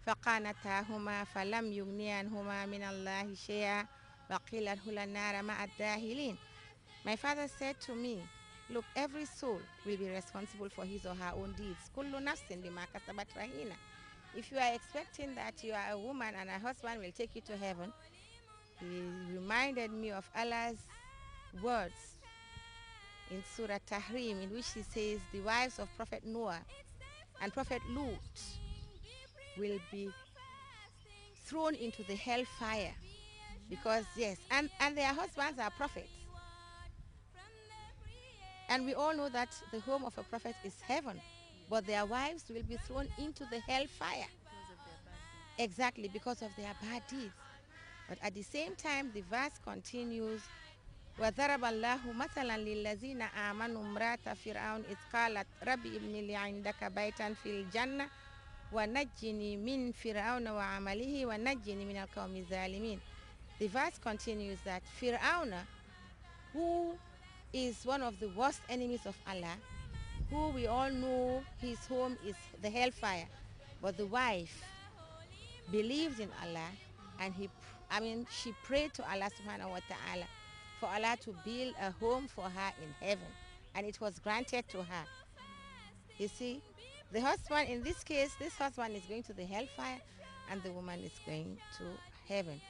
فقانتاهما فلم يغنيا عنهما من الله شيئا وقيل ادخلا النار مع الداخلين. My father said to me, look, every soul will be responsible for his or her own deeds. كل نفس بما كسبت رهينة. If you are expecting that you are a woman and a husband will take you to heaven, he reminded me of Allah's words in Surah Tahrim, in which he says the wives of Prophet Noah and Prophet Lut will be thrown into the hellfire because, yes, and their husbands are prophets. And we all know that the home of a prophet is heaven, but their wives will be thrown into the hellfire. Exactly, because of their bad deeds. But at the same time, the verse continues, وَضَرَبَ اللَّهُ مَثَلًا لِلَّذِينَ آمَنُوا امْرَأَةَ فِرْعَوْنَ إِذْ قَالَتْ رَبِّ ابْنِ لِي عِندَكَ بَيْتًا فِي الْجَنَّةِ وَنَجِّنِي مِنْ فِرْعَوْنَ وَعَمَلِهِ وَنَجِّنِي مِنَ الْقَوْمِ الظَّالِمِينَ. The verse continues that Fir'aun, who is one of the worst enemies of Allah, who we all know his home is the hellfire, but the wife believed in Allah and she prayed to Allah subhanahu wa ta'ala for Allah to build a home for her in heaven, and it was granted to her. You see, the husband, in this case, this husband is going to the hellfire and the woman is going to heaven.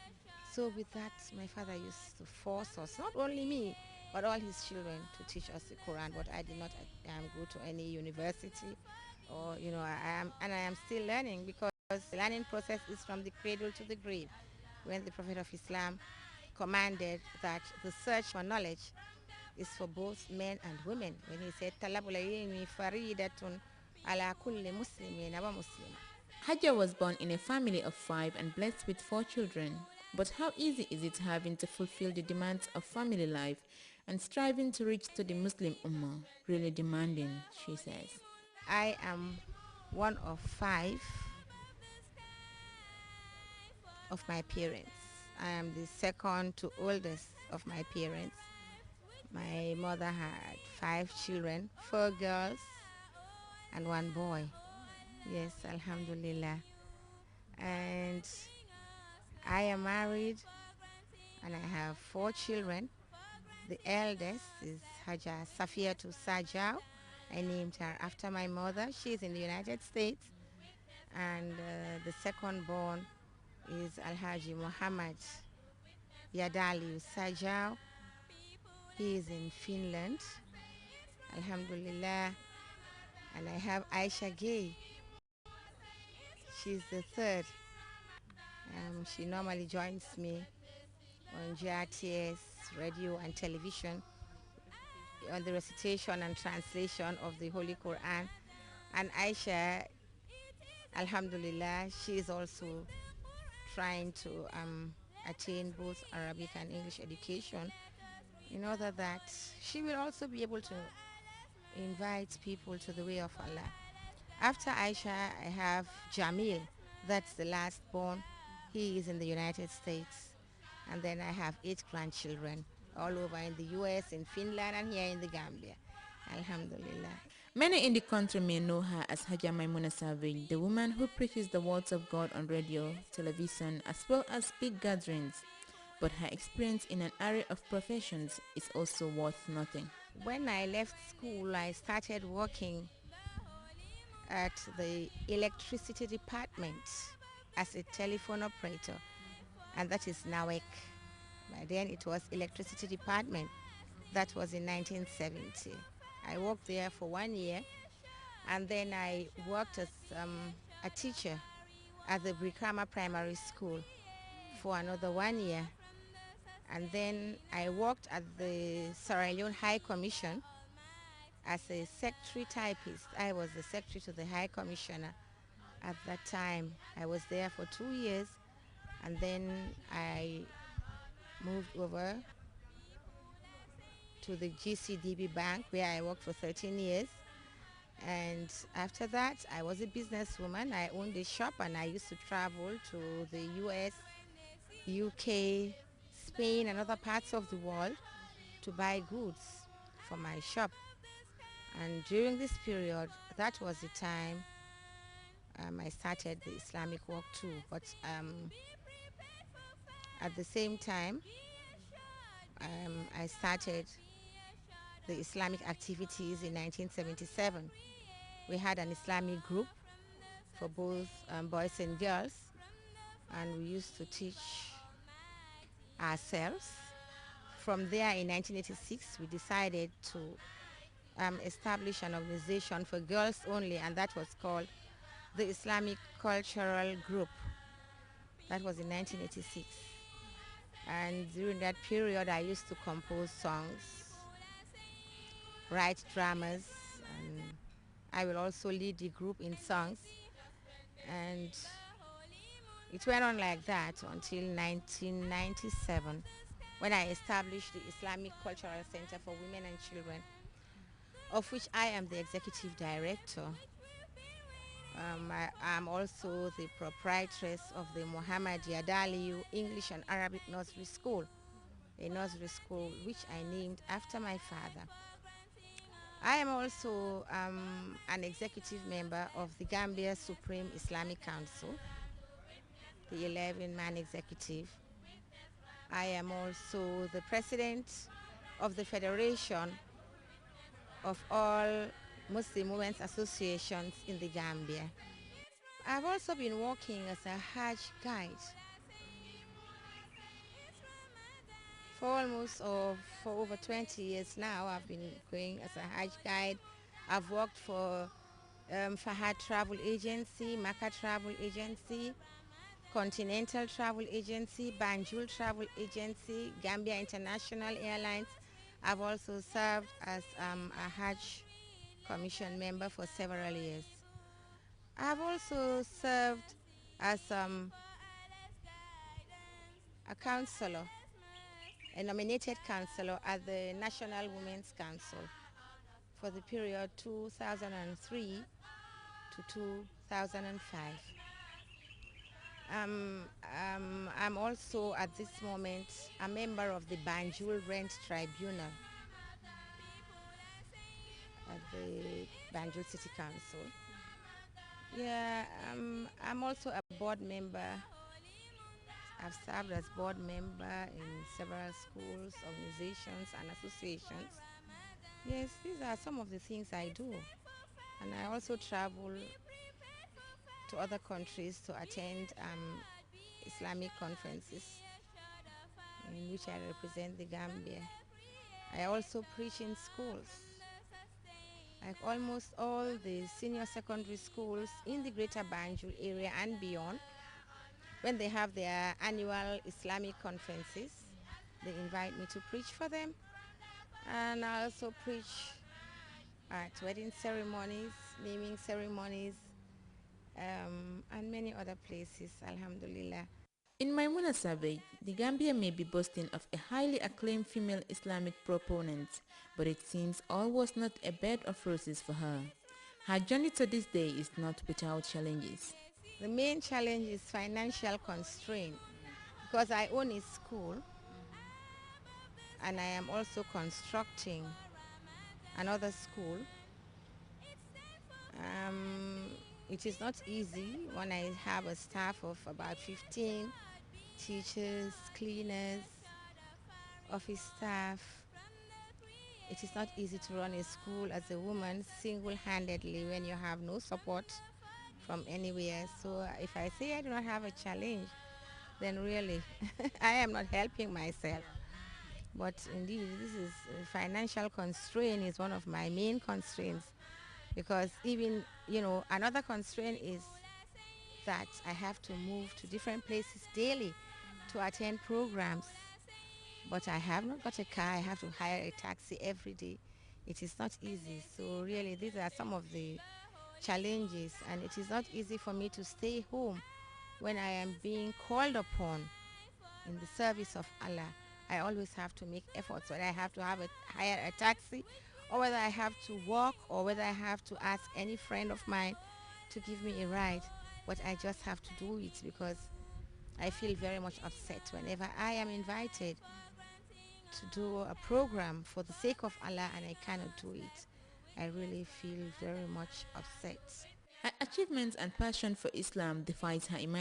So with that, my father used to force us, not only me, but all his children, to teach us the Quran. But I did not go to any university, or I am still learning, because the learning process is from the cradle to the grave. When the Prophet of Islam commanded that the search for knowledge is for both men and women, when he said talabul ilmi faridatun ala kulli muslimin wa muslima. Hajar was born in a family of 5 and blessed with 4 children. But how easy is it having to fulfill the demands of family life and striving to reach to the Muslim Ummah? Really demanding, she says. I am one of 5 of my parents. I am the second to oldest of my parents. My mother had 5 children, 4 girls and 1 boy. Yes, alhamdulillah. And I am married and I have 4 children. The eldest is Haja Safiyatu Sajau. I named her after my mother. She's in the United States. And the second born is Alhaji Muhammad Yadali Sajau. He is in Finland, alhamdulillah. And I have Aisha Gay. She's the third. She normally joins me on GRTS radio and television on the recitation and translation of the Holy Quran. And Aisha, alhamdulillah, she is also trying to attain both Arabic and English education, in order that she will also be able to invite people to the way of Allah. After Aisha, I have Jamil. That's the last born. He is in the United States. And then I have 8 grandchildren all over in the US, in Finland, and here in the Gambia. Alhamdulillah. Many in the country may know her as Haja Maimuna Savage, the woman who preaches the words of God on radio, television, as well as big gatherings. But her experience in an array of professions is also worth nothing. When I left school, I started working at the electricity department as a telephone operator, and that is NAWEC. By then it was electricity department. That was in 1970. I worked there for 1 year, and then I worked as a teacher at the Brikama Primary School for another 1 year. And then I worked at the Sierra Leone High Commission as a secretary typist. I was the secretary to the High Commissioner at that time. I was there for 2 years, and then I moved over to the GCDB Bank, where I worked for 13 years. And after that, I was a businesswoman. I owned a shop, and I used to travel to the US, UK, Spain, and other parts of the world to buy goods for my shop. And during this period, that was the time I started the Islamic work too. But at the same time, I started the Islamic activities in 1977. We had an Islamic group for both boys and girls, and we used to teach ourselves. From there, in 1986, we decided to establish an organization for girls only, and that was called the Islamic Cultural Group. That was in 1986. And during that period, I used to compose songs, write dramas, and I will also lead the group in songs. And it went on like that until 1997, when I established the Islamic Cultural Center for Women and Children, of which I am the executive director. I am also the proprietress of the Muhammad Yadaliyu English and Arabic Nursery School, a nursery school which I named after my father. I am also an executive member of the Gambia Supreme Islamic Council, the 11-man executive. I am also the president of the Federation of all Muslim Women's Associations in the Gambia. I've also been working as a Hajj guide for over 20 years now. I've been going as a Hajj guide. I've worked for Fahad Travel Agency, Makkah Travel Agency, Continental Travel Agency, Banjul Travel Agency, Gambia International Airlines. I've also served as a Hajj Commission member for several years. I've also served as a counselor, a nominated counselor at the National Women's Council for the period 2003 to 2005. I'm also at this moment a member of the Banjul Rent Tribunal at the Banjul City Council. Yeah, I'm also a board member. I've served as board member in several schools, organizations, and associations. Yes, these are some of the things I do. And I also travel to other countries to attend Islamic conferences in which I represent the Gambia. I also preach in schools. Like almost all the senior secondary schools in the greater Banjul area and beyond, when they have their annual Islamic conferences, they invite me to preach for them. And I also preach at wedding ceremonies, naming ceremonies, and many other places, alhamdulillah. In Maimuna survey, the Gambia may be boasting of a highly acclaimed female Islamic proponent, but it seems all was not a bed of roses for her. Her journey to this day is not without challenges. The main challenge is financial constraint, because I own a school and I am also constructing another school. It is not easy when I have a staff of about 15 teachers, cleaners, office staff. It is not easy to run a school as a woman single-handedly when you have no support from anywhere. So if I say I do not have a challenge, then really I am not helping myself. But indeed, this is financial constraint is one of my main constraints, because even, another constraint is that I have to move to different places daily to attend programs. But I have not got a car. I have to hire a taxi every day. It is not easy. So really, these are some of the challenges, and it is not easy for me to stay home when I am being called upon in the service of Allah. I always have to make efforts, whether I have to hire a taxi, or whether I have to walk, or whether I have to ask any friend of mine to give me a ride. But I just have to do it, because I feel very much upset whenever I am invited to do a program for the sake of Allah and I cannot do it. I really feel very much upset. Her achievements and passion for Islam defies her imagination.